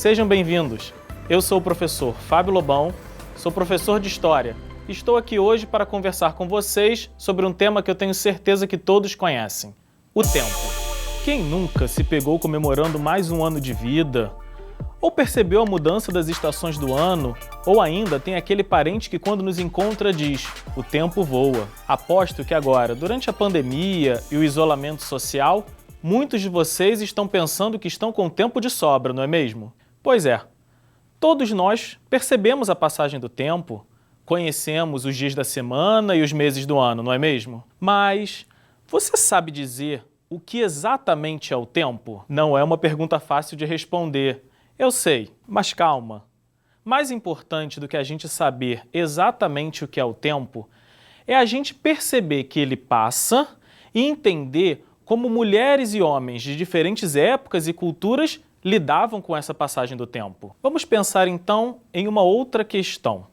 Sejam bem-vindos. Eu sou o professor Fábio Lobão, sou professor de História. Estou aqui hoje para conversar com vocês sobre um tema que eu tenho certeza que todos conhecem: o tempo. Quem nunca se pegou comemorando mais um ano de vida? Ou percebeu a mudança das estações do ano? Ou ainda tem aquele parente que quando nos encontra diz: o tempo voa. Aposto que agora, durante a pandemia e o isolamento social, muitos de vocês estão pensando que estão com tempo de sobra, não é mesmo? Pois é, todos nós percebemos a passagem do tempo, conhecemos os dias da semana e os meses do ano, não é mesmo? Mas você sabe dizer o que exatamente é o tempo? Não é uma pergunta fácil de responder, eu sei, mas calma. Mais importante do que a gente saber exatamente o que é o tempo é a gente perceber que ele passa e entender como mulheres e homens de diferentes épocas e culturas lidavam com essa passagem do tempo. Vamos pensar então em uma outra questão.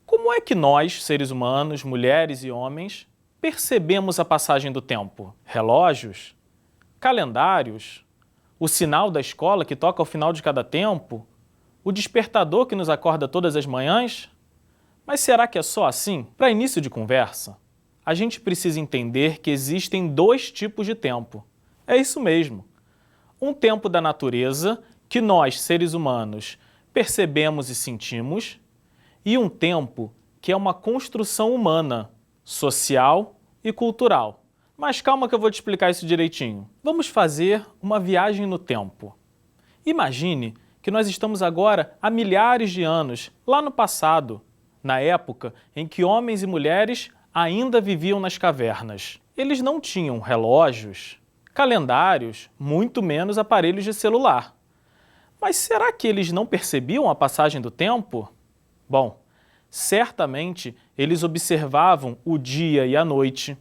Como é que nós, seres humanos, mulheres e homens, percebemos a passagem do tempo? Relógios? Calendários? O sinal da escola que toca ao final de cada tempo? O despertador que nos acorda todas as manhãs? Mas será que é só assim? Para início de conversa, a gente precisa entender que existem dois tipos de tempo. É isso mesmo. Um tempo da natureza, que nós, seres humanos, percebemos e sentimos, e um tempo que é uma construção humana, social e cultural. Mas calma que eu vou te explicar isso direitinho. Vamos fazer uma viagem no tempo. Imagine que nós estamos agora há milhares de anos, lá no passado, na época em que homens e mulheres ainda viviam nas cavernas. Eles não tinham relógios, calendários, muito menos aparelhos de celular. Mas será que eles não percebiam a passagem do tempo? Bom, certamente eles observavam o dia e a noite,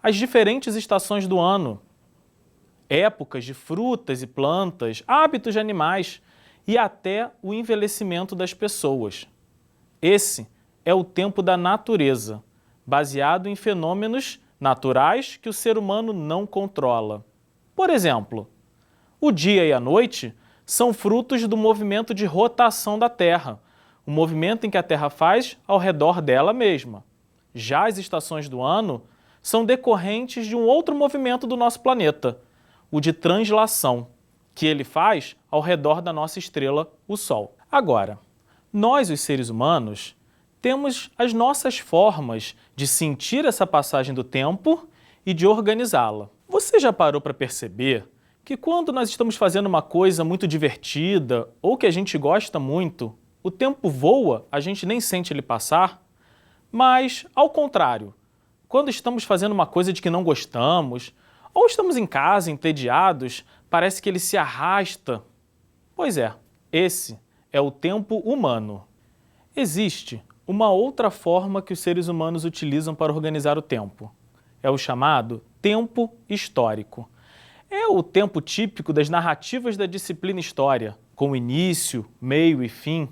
as diferentes estações do ano, épocas de frutas e plantas, hábitos de animais e até o envelhecimento das pessoas. Esse é o tempo da natureza, baseado em fenômenos naturais que o ser humano não controla. Por exemplo, o dia e a noite são frutos do movimento de rotação da Terra, o movimento em que a Terra faz ao redor dela mesma. Já as estações do ano são decorrentes de um outro movimento do nosso planeta, o de translação, que ele faz ao redor da nossa estrela, o Sol. Agora, nós, os seres humanos, temos as nossas formas de sentir essa passagem do tempo e de organizá-la. Você já parou para perceber que quando nós estamos fazendo uma coisa muito divertida ou que a gente gosta muito, o tempo voa, a gente nem sente ele passar? Mas, ao contrário, quando estamos fazendo uma coisa de que não gostamos, ou estamos em casa entediados, parece que ele se arrasta. Pois é, esse é o tempo humano. Existe uma outra forma que os seres humanos utilizam para organizar o tempo. É o chamado tempo histórico. É o tempo típico das narrativas da disciplina História, com início, meio e fim,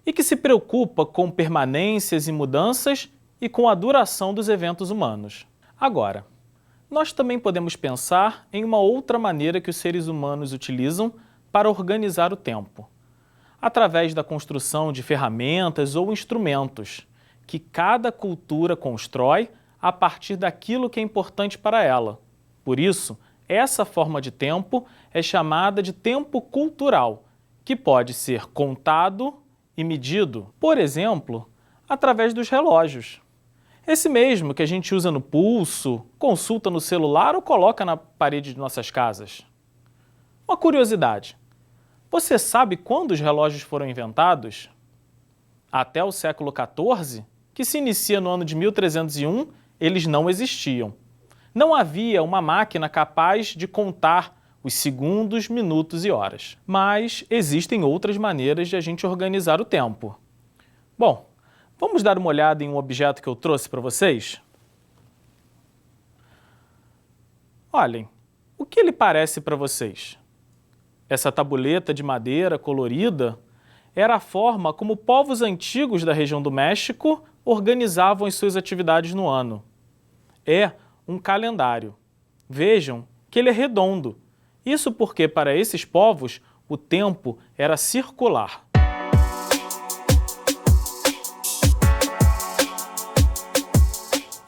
e que se preocupa com permanências e mudanças e com a duração dos eventos humanos. Agora, nós também podemos pensar em uma outra maneira que os seres humanos utilizam para organizar o tempo, através da construção de ferramentas ou instrumentos que cada cultura constrói a partir daquilo que é importante para ela. Por isso, essa forma de tempo é chamada de tempo cultural, que pode ser contado e medido, por exemplo, através dos relógios. Esse mesmo que a gente usa no pulso, consulta no celular ou coloca na parede de nossas casas. Uma curiosidade: você sabe quando os relógios foram inventados? Até o século XIV, que se inicia no ano de 1301, eles não existiam. Não havia uma máquina capaz de contar os segundos, minutos e horas. Mas existem outras maneiras de a gente organizar o tempo. Bom, vamos dar uma olhada em um objeto que eu trouxe para vocês? Olhem, o que ele parece para vocês? Essa tabuleta de madeira colorida era a forma como povos antigos da região do México organizavam as suas atividades no ano. É um calendário. Vejam que ele é redondo. Isso porque, para esses povos, o tempo era circular.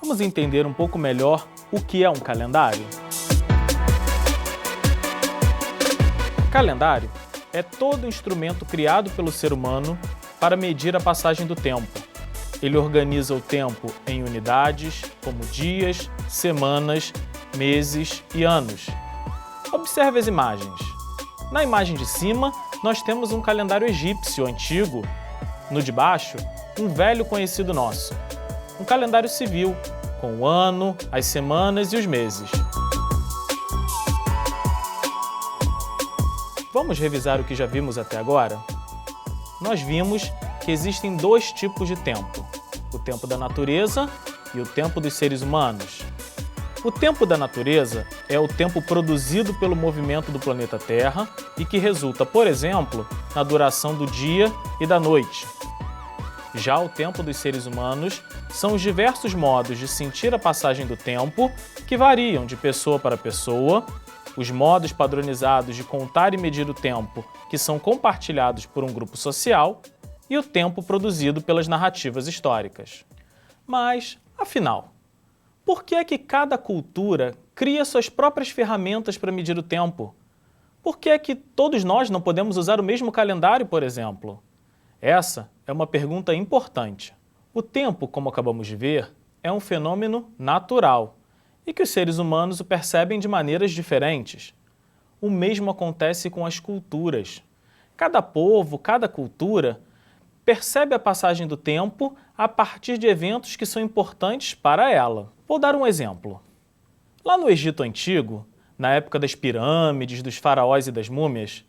Vamos entender um pouco melhor o que é um calendário? Calendário é todo instrumento criado pelo ser humano para medir a passagem do tempo. Ele organiza o tempo em unidades, como dias, semanas, meses e anos. Observe as imagens. Na imagem de cima, nós temos um calendário egípcio antigo. No de baixo, um velho conhecido nosso. Um calendário civil, com o ano, as semanas e os meses. Vamos revisar o que já vimos até agora? Nós vimos que existem dois tipos de tempo: o tempo da natureza e o tempo dos seres humanos. O tempo da natureza é o tempo produzido pelo movimento do planeta Terra e que resulta, por exemplo, na duração do dia e da noite. Já o tempo dos seres humanos são os diversos modos de sentir a passagem do tempo que variam de pessoa para pessoa, os modos padronizados de contar e medir o tempo que são compartilhados por um grupo social e o tempo produzido pelas narrativas históricas. Mas, afinal, por que é que cada cultura cria suas próprias ferramentas para medir o tempo? Por que é que todos nós não podemos usar o mesmo calendário, por exemplo? Essa é uma pergunta importante. O tempo, como acabamos de ver, é um fenômeno natural e que os seres humanos o percebem de maneiras diferentes. O mesmo acontece com as culturas. Cada povo, cada cultura, percebe a passagem do tempo a partir de eventos que são importantes para ela. Vou dar um exemplo. Lá no Egito Antigo, na época das pirâmides, dos faraós e das múmias,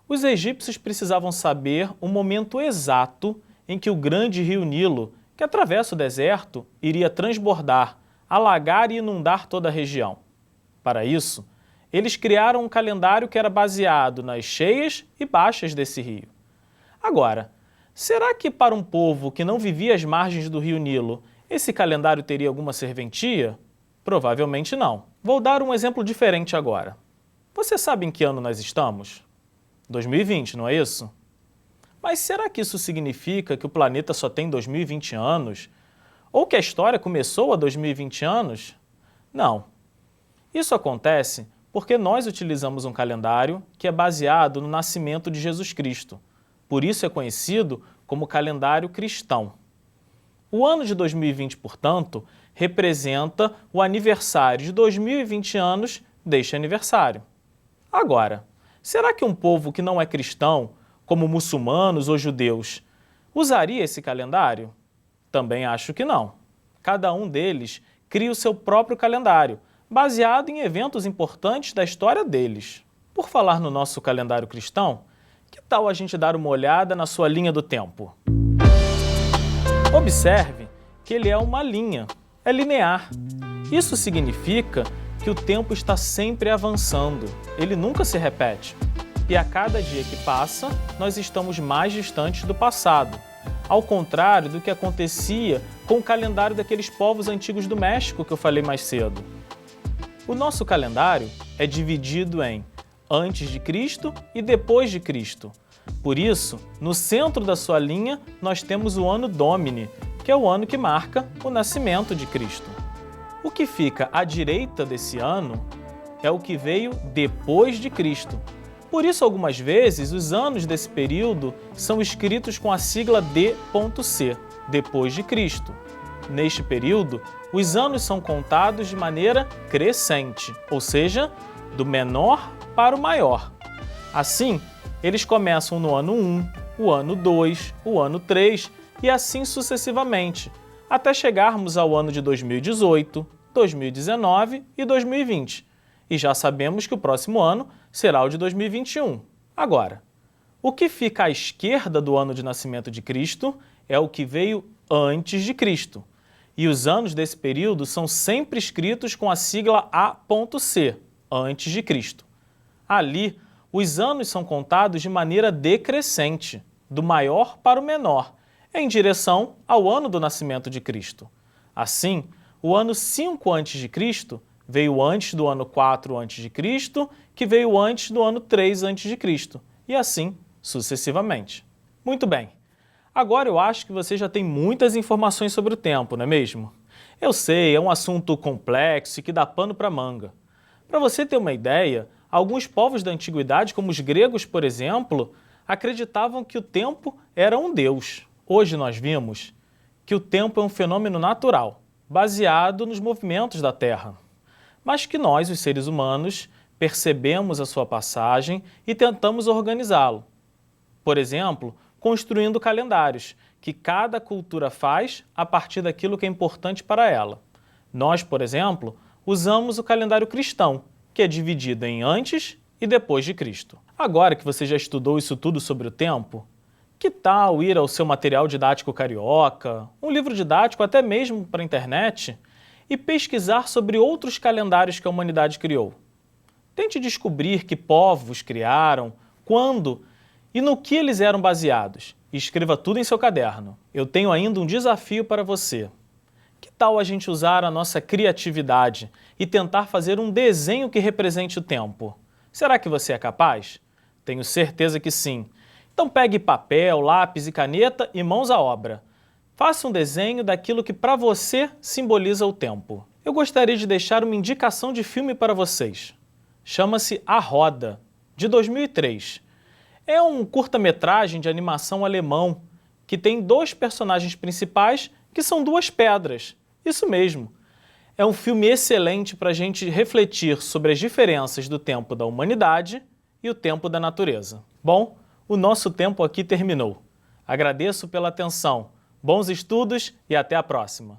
os egípcios precisavam saber o momento exato em que o grande rio Nilo, que atravessa o deserto, iria transbordar, alagar e inundar toda a região. Para isso, eles criaram um calendário que era baseado nas cheias e baixas desse rio. Agora, será que para um povo que não vivia às margens do rio Nilo, esse calendário teria alguma serventia? Provavelmente não. Vou dar um exemplo diferente agora. Você sabe em que ano nós estamos? 2020, não é isso? Mas será que isso significa que o planeta só tem 2020 anos? Ou que a história começou há 2020 anos? Não. Isso acontece porque nós utilizamos um calendário que é baseado no nascimento de Jesus Cristo. Por isso é conhecido como calendário cristão. O ano de 2020, portanto, representa o aniversário de 2020 anos deste aniversário. Agora, será que um povo que não é cristão, como muçulmanos ou judeus, usaria esse calendário? Também acho que não. Cada um deles cria o seu próprio calendário, baseado em eventos importantes da história deles. Por falar no nosso calendário cristão, que tal a gente dar uma olhada na sua linha do tempo? Observe que ele é uma linha, é linear. Isso significa que o tempo está sempre avançando, ele nunca se repete. E a cada dia que passa, nós estamos mais distantes do passado, ao contrário do que acontecia com o calendário daqueles povos antigos do México que eu falei mais cedo. O nosso calendário é dividido em antes de Cristo e depois de Cristo. Por isso, no centro da sua linha, nós temos o ano Domini, que é o ano que marca o nascimento de Cristo. O que fica à direita desse ano é o que veio depois de Cristo. Por isso, algumas vezes, os anos desse período são escritos com a sigla D.C, depois de Cristo. Neste período, os anos são contados de maneira crescente, ou seja, do menor para o maior. Assim, eles começam no ano 1, o ano 2, o ano 3 e assim sucessivamente, até chegarmos ao ano de 2018, 2019 e 2020. E já sabemos que o próximo ano será o de 2021. Agora, o que fica à esquerda do ano de nascimento de Cristo é o que veio antes de Cristo. E os anos desse período são sempre escritos com a sigla A.C, antes de Cristo. Ali, os anos são contados de maneira decrescente, do maior para o menor, em direção ao ano do nascimento de Cristo. Assim, o ano 5 a.C. veio antes do ano 4 a.C., que veio antes do ano 3 a.C., e assim sucessivamente. Muito bem. Agora eu acho que você já tem muitas informações sobre o tempo, não é mesmo? Eu sei, é um assunto complexo e que dá pano para manga. Para você ter uma ideia, alguns povos da antiguidade, como os gregos, por exemplo, acreditavam que o tempo era um deus. Hoje nós vimos que o tempo é um fenômeno natural, baseado nos movimentos da Terra, mas que nós, os seres humanos, percebemos a sua passagem e tentamos organizá-lo. Por exemplo, construindo calendários, que cada cultura faz a partir daquilo que é importante para ela. Nós, por exemplo, usamos o calendário cristão, que é dividido em antes e depois de Cristo. Agora que você já estudou isso tudo sobre o tempo, que tal ir ao seu material didático carioca, um livro didático até mesmo para a internet, e pesquisar sobre outros calendários que a humanidade criou? Tente descobrir que povos criaram, quando e no que eles eram baseados. E escreva tudo em seu caderno. Eu tenho ainda um desafio para você. Que tal a gente usar a nossa criatividade e tentar fazer um desenho que represente o tempo? Será que você é capaz? Tenho certeza que sim. Então pegue papel, lápis e caneta e mãos à obra. Faça um desenho daquilo que para você simboliza o tempo. Eu gostaria de deixar uma indicação de filme para vocês. Chama-se A Roda, de 2003. É um curta-metragem de animação alemão que tem dois personagens principais que são duas pedras. Isso mesmo. É um filme excelente para a gente refletir sobre as diferenças do tempo da humanidade e o tempo da natureza. Bom, o nosso tempo aqui terminou. Agradeço pela atenção. Bons estudos e até a próxima!